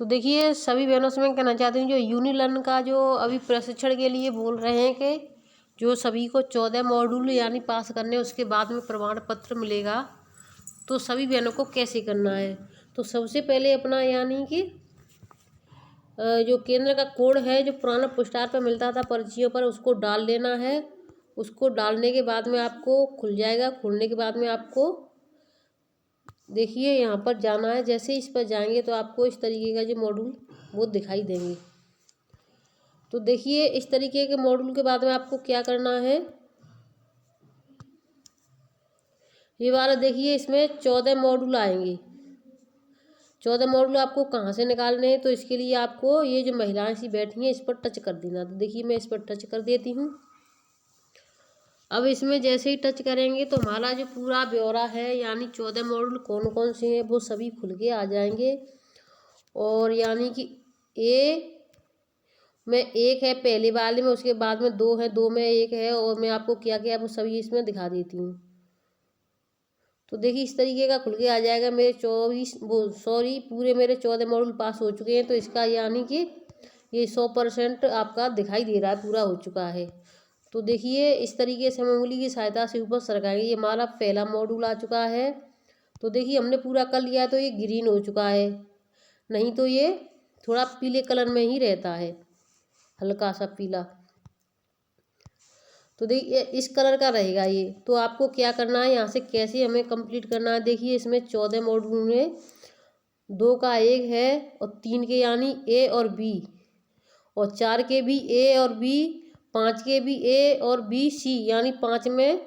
तो देखिए सभी बहनों से मैं कहना चाहती हूँ जो यूनिलर्न का जो अभी प्रशिक्षण के लिए बोल रहे हैं कि जो सभी को 14 मॉड्यूल यानी पास करने उसके बाद में प्रमाण पत्र मिलेगा, तो सभी बहनों को कैसे करना है। तो सबसे पहले अपना यानी कि जो केंद्र का कोड है जो पुराना पोस्टार पर मिलता था पर्चियों पर, उसको डाल लेना है। उसको डालने के बाद में आपको खुल जाएगा। खुलने के बाद में आपको देखिए यहाँ पर जाना है। जैसे इस पर जाएंगे तो आपको इस तरीके का जो मॉड्यूल वो दिखाई देंगे। तो देखिए इस तरीके के मॉड्यूल के बाद में आपको क्या करना है, ये वाला देखिए इसमें 14 मॉड्यूल आएंगे। 14 मॉड्यूल आपको कहाँ से निकालने हैं, तो इसके लिए आपको ये जो महिलाएं सी बैठी हैं इस पर टच कर देना। तो देखिए मैं इस पर टच कर देती हूँ। अब इसमें जैसे ही टच करेंगे तो हमारा जो पूरा ब्यौरा है यानी 14 मॉड्यूल कौन कौन से हैं वो सभी खुल के आ जाएंगे। और यानी कि ए में एक है पहले वाले में, उसके बाद में 2 है, 2 में 1 है, और मैं आपको क्या क्या वो सभी इसमें दिखा देती हूँ। तो देखिए इस तरीके का खुल के आ जाएगा। मेरे 24 पूरे मेरे 14 मॉड्यूल पास हो चुके हैं। तो इसका यानी कि ये 100% आपका दिखाई दे रहा है, पूरा हो चुका है। तो देखिए इस तरीके से हम उंगली की सहायता से ऊपर सरकाएंगे। ये हमारा पहला मॉड्यूल आ चुका है। तो देखिए हमने पूरा कर लिया तो ये ग्रीन हो चुका है, नहीं तो ये थोड़ा पीले कलर में ही रहता है, हल्का सा पीला। तो देखिए इस कलर का रहेगा ये। तो आपको क्या करना है, यहाँ से कैसे हमें कंप्लीट करना है। देखिए इसमें 14 मॉड्यूल में 2 का 1 है और 3 के यानी ए और बी, और 4 के भी ए और बी, 5 के भी ए और बी सी, यानी 5 में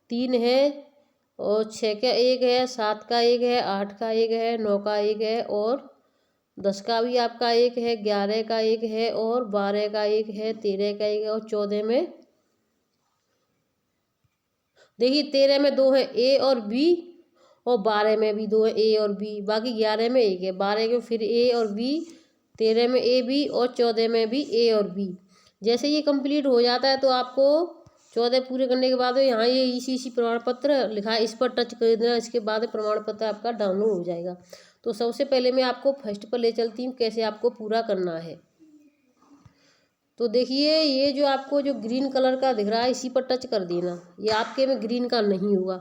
3 है, और 6 का 1 है, 7 का 1 है, 8 का 1 है, 9 का 1 है, और 10 का भी आपका 1 है, 11 का 1 है, और 12 का 1 है, 13 का 1 है, और 14 में देखिए 13 में 2 है ए और बी, और 12 में भी 2 है ए और बी, बाकी 11 में 1 है, 12 में फिर ए और बी, 13 में ए बी, और 14 में भी ए और बी। जैसे ये कंप्लीट हो जाता है तो आपको 14 पूरे करने के बाद यहाँ ये ईसीसी प्रमाण पत्र लिखा है, इस पर टच कर देना। इसके बाद प्रमाण पत्र आपका डाउनलोड हो जाएगा। तो सबसे पहले मैं आपको फर्स्ट पर ले चलती हूँ कैसे आपको पूरा करना है। तो देखिए ये जो आपको जो ग्रीन कलर का दिख रहा है इसी पर टच कर देना। ये आपके में ग्रीन का नहीं होगा।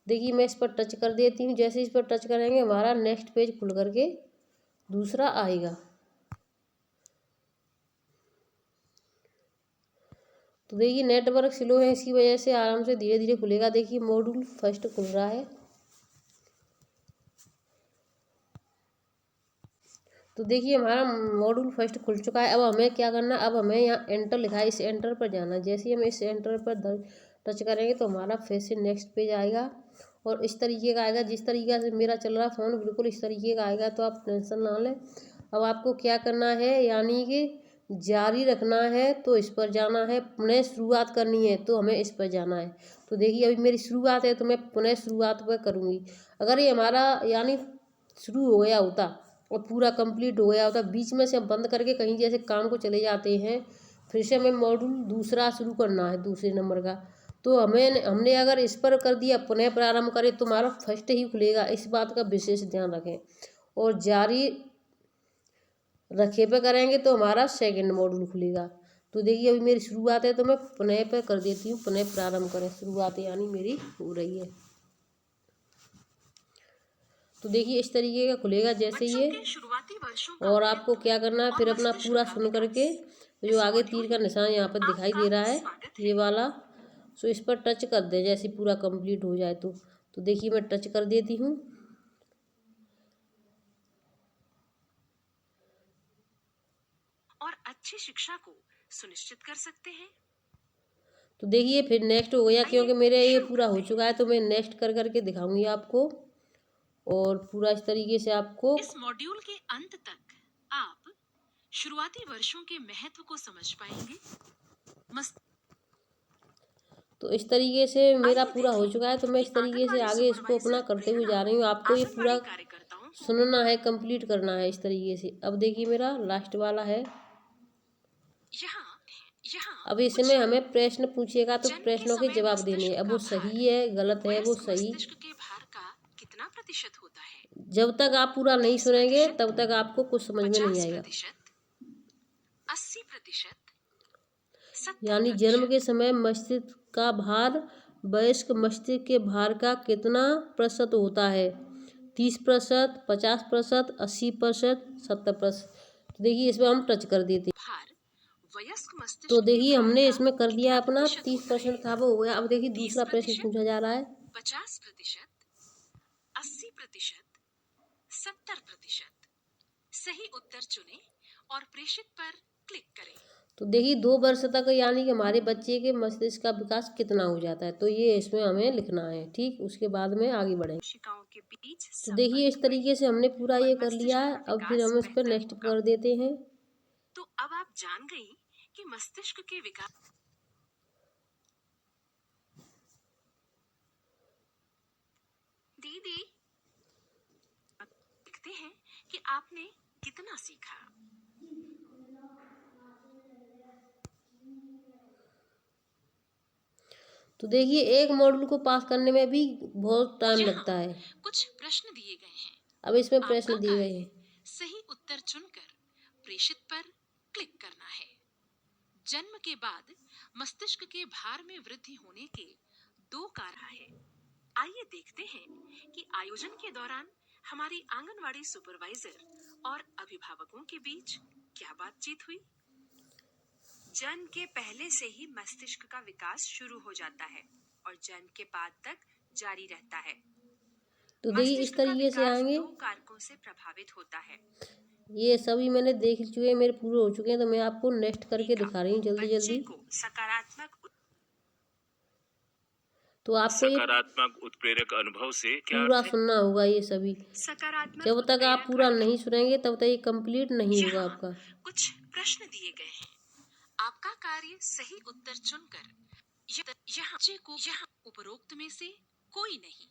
देखिए मैं इस पर टच कर देती हूँ। जैसे इस पर टच करेंगे हमारा नेक्स्ट पेज खुल करके दूसरा आएगा। तो देखिए नेटवर्क स्लो है, इसकी वजह से आराम से धीरे धीरे खुलेगा। देखिए मॉड्यूल फर्स्ट खुल रहा है। तो देखिए हमारा मॉड्यूल फर्स्ट खुल चुका है। अब हमें क्या करना है, अब हमें यहाँ एंटर लिखा है, इस एंटर पर जाना है। जैसे ही हम इस एंटर पर टच करेंगे तो हमारा फिर से नेक्स्ट पेज आएगा, और इस तरीके का आएगा। जिस तरीके से मेरा चल रहा फ़ोन बिल्कुल इस तरीके का आएगा, तो आप टेंशन ना लें। अब आपको क्या करना है, यानी कि जारी रखना है तो इस पर जाना है, पुनः शुरुआत करनी है तो हमें इस पर जाना है। तो देखिए अभी मेरी शुरुआत है तो मैं पुनः शुरुआत पर करूँगी। अगर ये हमारा यानी शुरू हो गया होता और पूरा कंप्लीट हो गया होता, बीच में से हम बंद करके कहीं जैसे काम को चले जाते हैं, फिर से हमें मॉड्यूल दूसरा शुरू करना है दूसरे नंबर का, तो हमने अगर इस पर कर दिया पुनः प्रारंभ करें तो हमारा फर्स्ट ही खुलेगा। इस बात का विशेष ध्यान रखें। और जारी रखे पे करेंगे तो हमारा सेकंड मॉड्यूल खुलेगा। तो देखिए अभी मेरी शुरुआत है तो मैं पुनः पे कर देती हूँ, पुनः प्रारंभ करें। शुरुआत यानी मेरी हो रही है। तो देखिए इस तरीके का खुलेगा जैसे ये। और आपको क्या करना है, फिर अपना पूरा सुन करके जो आगे तीर का निशान यहाँ पर दिखाई दे रहा है ये वाला, सो इस पर टच कर दे जैसे पूरा कंप्लीट हो जाए तो देखिए मैं टच कर देती हूँ। और अच्छी शिक्षा को सुनिश्चित कर सकते हैं। तो देखिए फिर नेक्स्ट हो गया, क्योंकि मेरे ये पूरा हो चुका है तो मैं नेक्स्ट कर करके दिखाऊंगी आपको। और पूरा इस तरीके से आपको इस मॉड्यूल के अंत तक आप शुरुआती वर्षों के महत्व को समझ पाएंगे। तो इस तरीके से मेरा पूरा हो चुका है, तो मैं इस तरीके से आगे इसको अपना करते हुए जा रही हूँ। आपको ये पूरा सुनना है, कंप्लीट करना है इस तरीके से। अब देखिए मेरा लास्ट वाला है। अब इसमें हमें प्रश्न पूछेगा तो प्रश्नों के जवाब देने हैं। अब वो सही है गलत है वो सही मस्तिष्क के भार का कितना प्रतिशत होता है? जब तक आप पूरा नहीं सुनेंगे 30%, तब तक आपको कुछ समझ में नहीं आएगा। 50%, 80%, यानी जन्म 70%, के समय मस्तिष्क का भार वयस्क मस्तिष्क के भार का कितना प्रतिशत होता है? 30%, 50%, 80%, 70%। तो देखिए इसमें हम टच कर देते। भार वयस्क तो मस्तिष्क के देखिए भार हमने का इसमें कर दिया कितना अपना प्रतिशत होता 30% है? था वो हो गया। अब देखिए तीस दूसरा प्रश्न प्रतिशत पूछा जा रहा है। 50%, 80%, 70%। सही उत्तर चुनें और प्रेषित पर क्लिक करें। तो देखिए 2 वर्ष तक यानी कि हमारे बच्चे के मस्तिष्क का विकास कितना हो जाता है, तो ये इसमें हमें लिखना है। ठीक, उसके बाद में आगे बढ़ेंगे। कोशिकाओं के बीच तो देखिए इस संपर्क हुए तरीके से हमने पूरा और ये कर लिया मस्तिष्क है। का अब फिर विकास हम इस पर बेहतर नेक्स्ट होगा। कर देते हैं। तो अब आप जान गई कि मस्तिष्क के विकास। दीदी, अब देखते हैं कि आपने कितना सीखा। तो देखिए एक मॉड्यूल को पास करने में भी बहुत टाइम यहाँ लगता है। कुछ प्रश्न दिए गए हैं। अब इसमें आपका प्रश्न दिए गए कार्य हैं। सही उत्तर चुनकर प्रेषित पर क्लिक करना है। जन्म के बाद मस्तिष्क के भार में वृद्धि होने के 2 कारण हैं। आइए देखते हैं कि आयोजन के दौरान हमारी आंगनवाड़ी सुपरवाइजर और अभिभावकों के बीच क्या बातचीत हुई। जन्म के पहले से ही मस्तिष्क का विकास शुरू हो जाता है और जन्म के बाद तक जारी रहता है। तो देखिए इस मस्तिष्क का तरीके से विकास आएंगे। 2 कारकों से प्रभावित होता है। ये सभी मैंने देख चुके हैं, मेरे पूरे हो चुके हैं, तो मैं आपको नेक्स्ट करके टीका, दिखा रही हूँ जल्दी बच्चे जल्दी। को सकारात्मक तो आपको ये सकारात्मक उत्प्रेरक अनुभव से क्या पूरा अर्थ है? सुनना होगा ये सभी। सकारात्मक जब तक आप उत्प्रेरक पूरा अनुभव। नहीं सुनेंगे तब तक ये कंप्लीट नहीं होगा यहाँ आपका। कुछ प्रश्न दिए गए हैं। आपका कार्य सही उत्तर चुनकर यहाँ बच्चे को यहाँ उपरोक्त में से कोई नहीं।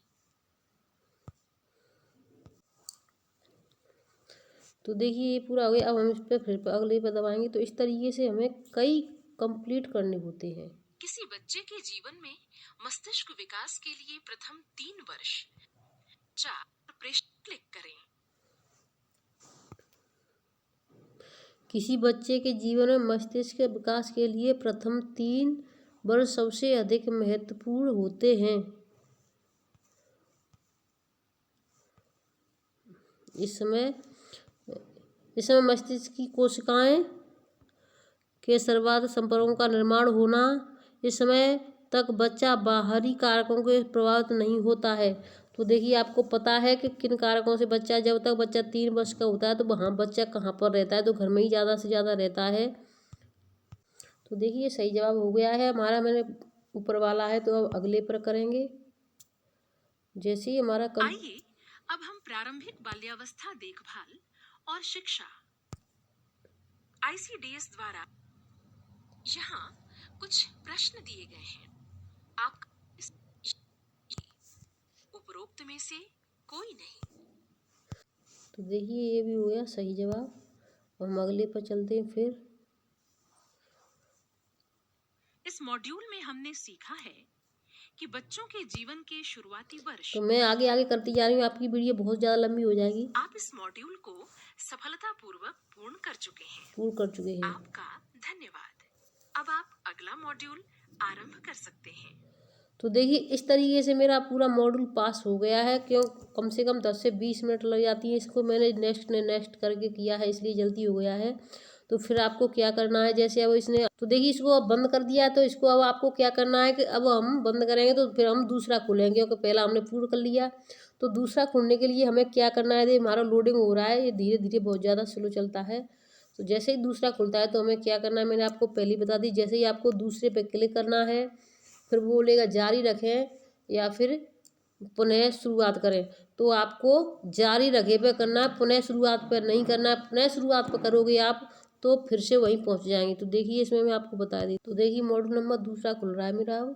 तो देखिए ये पूरा हो गया। अब हम इस पर फिर अगले पर दबाएंगे। तो इस तरीके से हमें कई कंप्लीट करने होते हैं। किसी बच्चे के जीवन में मस्तिष्क विकास के लिए प्रथम 3 वर्ष 4 प्रश्न क्लिक करें। किसी बच्चे के जीवन में मस्तिष्क के विकास के लिए प्रथम 3 वर्ष सबसे अधिक महत्वपूर्ण होते हैं। इस समय मस्तिष्क की कोशिकाएं के सर्वाधिक संपर्कों का निर्माण होना। इस समय तक बच्चा बाहरी कारकों के प्रभावित नहीं होता है। तो देखिए आपको पता है कि किन कारकों से बच्चा, जब तक बच्चा 3 वर्ष का होता है तो वहाँ बच्चा कहाँ पर रहता है, तो घर में ही ज़्यादा से ज़्यादा रहता है। तो देखिए सही जवाब हो गया है हमारा। मैंने ऊपर वाला है, तो अब अगले पर करेंगे। जैसे ही हमारा आइए अब हम प्रारंभिक बाल्यावस्था देखभाल और शिक्षा ICDS द्वारा यहाँ कुछ प्रश्न दिए गए हैं। आप उपरोक्त में से कोई नहीं। तो देखिए ये भी हो गया सही जवाब। हम अगले पर चलते हैं फिर। इस मॉड्यूल में हमने सीखा है कि बच्चों के जीवन के शुरुआती वर्ष। तो मैं आगे आगे करती जा रही हूँ, आपकी वीडियो बहुत ज़्यादा लंबी हो जाएगी। आप इस मॉड्यूल को सफलतापूर्वक पूर्ण कर चुके हैं। पूर्ण कर चुके हैं। आपका धन्यवाद। अब आप अगला मॉड्यूल आरंभ कर सकते हैं। तो देखिए इस तरीके से मेरा पूरा मॉड्यूल पास हो गया है। क्यों, कम से कम 10 से 20 मिनट लग जाती है। इसको मैंने नेक्स्ट करके किया है, इसलिए जल्दी हो गया है। तो फिर आपको क्या करना है, जैसे अब इसने, तो देखिए इसको अब बंद कर दिया है। तो इसको अब आपको क्या करना है कि अब हम बंद करेंगे तो फिर हम दूसरा खोलेंगे, क्योंकि पहला हमने पूर्ण कर लिया। तो दूसरा खोलने के लिए हमें क्या करना है, हमारा लोडिंग हो रहा है, ये धीरे धीरे बहुत ज़्यादा स्लो चलता है। तो जैसे ही दूसरा खुलता है तो हमें क्या करना है, मैंने आपको पहले ही बता दी। जैसे ही आपको दूसरे पे क्लिक करना है, फिर वो बोलेगा जारी रखें या फिर पुनः शुरुआत करें। तो आपको जारी रखे पे करना है, पुनः शुरुआत पर नहीं करना है। पुनः शुरुआत पर करोगे आप तो फिर से वहीं पहुंच जाएंगे। तो देखिए इसमें मैं आपको बता दी। तो देखिए मॉड्यूल नंबर दूसरा खुल रहा है मेरा अब,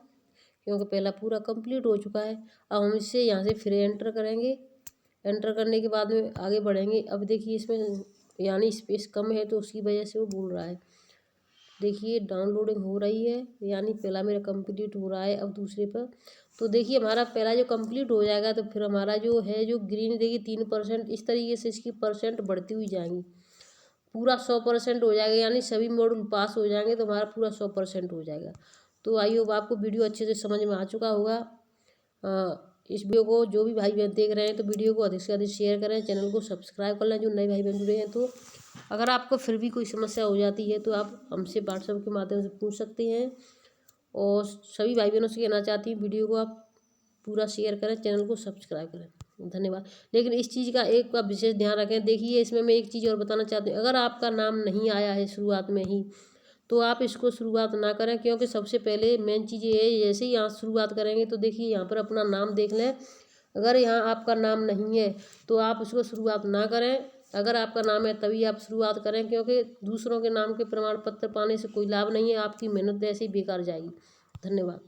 क्योंकि पहला पूरा कंप्लीट हो चुका है। अब हम इससे यहाँ से फिर एंटर करेंगे। एंटर करने के बाद में आगे बढ़ेंगे। अब देखिए इसमें यानी स्पेस कम है तो उसकी वजह से वो बोल रहा है। देखिए डाउनलोडिंग हो रही है, यानी पहला मेरा कंप्लीट हो रहा है अब दूसरे पर। तो देखिए हमारा पहला जो कंप्लीट हो जाएगा तो फिर हमारा जो है जो ग्रीन देखिए 3%, इस तरीके से इसकी परसेंट बढ़ती हुई जाएंगी। पूरा 100% हो जाएगा, यानी सभी मॉड्यूल पास हो जाएंगे तो हमारा पूरा 100% हो जाएगा। तो आई होप आपको वीडियो अच्छे से समझ में आ चुका होगा। इस वीडियो को जो भी भाई बहन देख रहे हैं तो वीडियो को अधिक से अधिक शेयर करें, चैनल को सब्सक्राइब कर लें जो नए भाई बहन जुड़े हैं। तो अगर आपको फिर भी कोई समस्या हो जाती है तो आप हमसे व्हाट्सएप के माध्यम से पूछ सकते हैं। और सभी भाई बहनों से कहना चाहती हूँ वीडियो को आप पूरा शेयर करें, चैनल को सब्सक्राइब करें। धन्यवाद। लेकिन इस चीज़ का एक का विशेष ध्यान रखें। देखिए इसमें मैं एक चीज़ और बताना चाहती हूँ, अगर आपका नाम नहीं आया है शुरुआत में ही तो आप इसको शुरुआत ना करें, क्योंकि सबसे पहले मेन चीज़ ये है, जैसे ही यहाँ शुरुआत करेंगे तो देखिए यहाँ पर अपना नाम देख लें। अगर यहाँ आपका नाम नहीं है तो आप उसको शुरुआत ना करें, अगर आपका नाम है तभी आप शुरुआत करें, क्योंकि दूसरों के नाम के प्रमाण पत्र पाने से कोई लाभ नहीं है, आपकी मेहनत ऐसे ही बेकार जाएगी। धन्यवाद।